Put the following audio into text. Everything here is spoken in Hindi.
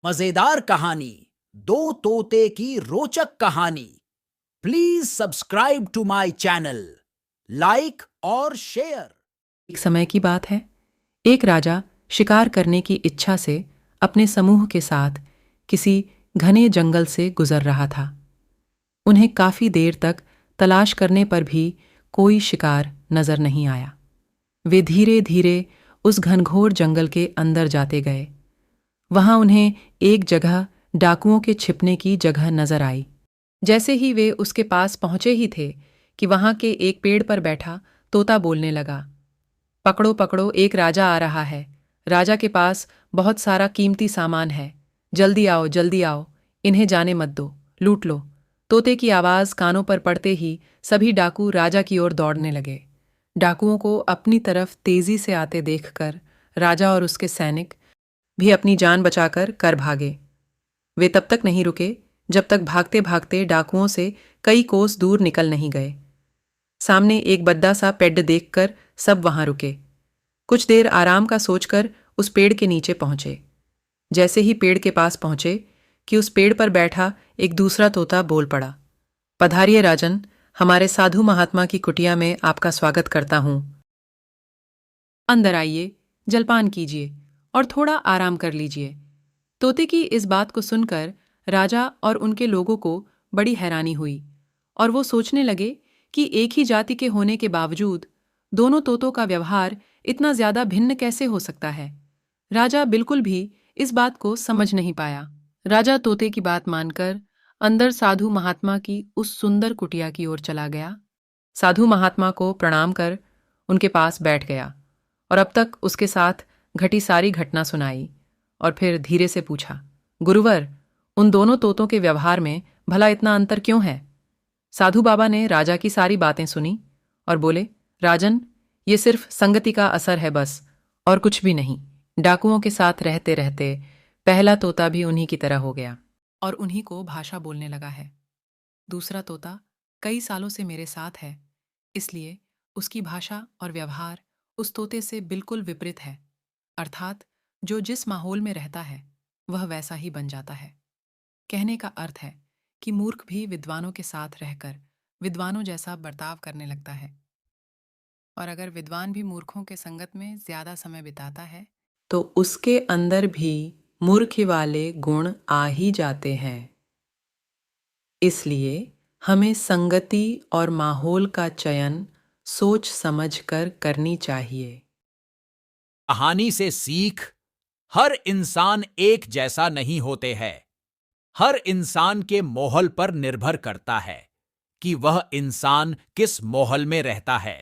मजेदार कहानी, दो तोते की रोचक कहानी। Please subscribe to my channel, like और शेयर। एक समय की बात है। एक राजा शिकार करने की इच्छा से अपने समूह के साथ किसी घने जंगल से गुजर रहा था। उन्हें काफी देर तक तलाश करने पर भी कोई शिकार नजर नहीं आया। वे धीरे धीरे उस घनघोर जंगल के अंदर जाते गए। वहां उन्हें एक जगह डाकुओं के छिपने की जगह नजर आई। जैसे ही वे उसके पास पहुंचे ही थे कि वहां के एक पेड़ पर बैठा तोता बोलने लगा, पकड़ो पकड़ो, एक राजा आ रहा है। राजा के पास बहुत सारा कीमती सामान है। जल्दी आओ, इन्हें जाने मत दो, लूट लो। तोते की आवाज कानों पर पड़ते ही सभी डाकू राजा की ओर दौड़ने लगे। डाकुओं को अपनी तरफ तेजी से आते देखकर राजा और उसके सैनिक भी अपनी जान बचाकर कर भागे। वे तब तक नहीं रुके जब तक भागते भागते डाकुओं से कई कोस दूर निकल नहीं गए। सामने एक बद्दा सा पेड़ देखकर सब वहां रुके। कुछ देर आराम का सोचकर उस पेड़ के नीचे पहुंचे। जैसे ही पेड़ के पास पहुंचे कि उस पेड़ पर बैठा एक दूसरा तोता बोल पड़ा, पधारिए राजन, हमारे साधु महात्मा की कुटिया में आपका स्वागत करता हूं। अंदर आइए, जलपान कीजिए और थोड़ा आराम कर लीजिए। तोते की इस बात को सुनकर राजा और उनके लोगों को बड़ी हैरानी हुई और वो सोचने लगे कि एक ही जाति के होने के बावजूद दोनों तोतों का व्यवहार इतना ज्यादा भिन्न कैसे हो सकता है। राजा बिल्कुल भी इस बात को समझ नहीं पाया। राजा तोते की बात मानकर अंदर साधु महात्मा की उस सुंदर कुटिया की ओर चला गया। साधु महात्मा को प्रणाम कर उनके पास बैठ गया और अब तक उसके साथ घटी सारी घटना सुनाई और फिर धीरे से पूछा, गुरुवर, उन दोनों तोतों के व्यवहार में भला इतना अंतर क्यों है? साधु बाबा ने राजा की सारी बातें सुनी और बोले, राजन, ये सिर्फ संगति का असर है बस, और कुछ भी नहीं। डाकुओं के साथ रहते रहते पहला तोता भी उन्हीं की तरह हो गया और उन्हीं को भाषा बोलने लगा है। दूसरा तोता कई सालों से मेरे साथ है, इसलिए उसकी भाषा और व्यवहार उस तोते से बिल्कुल विपरीत है। अर्थात जो जिस माहौल में रहता है वह वैसा ही बन जाता है। कहने का अर्थ है कि मूर्ख भी विद्वानों के साथ रहकर विद्वानों जैसा बर्ताव करने लगता है, और अगर विद्वान भी मूर्खों के संगत में ज्यादा समय बिताता है तो उसके अंदर भी मूर्ख वाले गुण आ ही जाते हैं। इसलिए हमें संगति और माहौल का चयन सोच समझकर करनी चाहिए। कहानी से सीख, हर इंसान एक जैसा नहीं होते हैं। हर इंसान के माहौल पर निर्भर करता है कि वह इंसान किस माहौल में रहता है।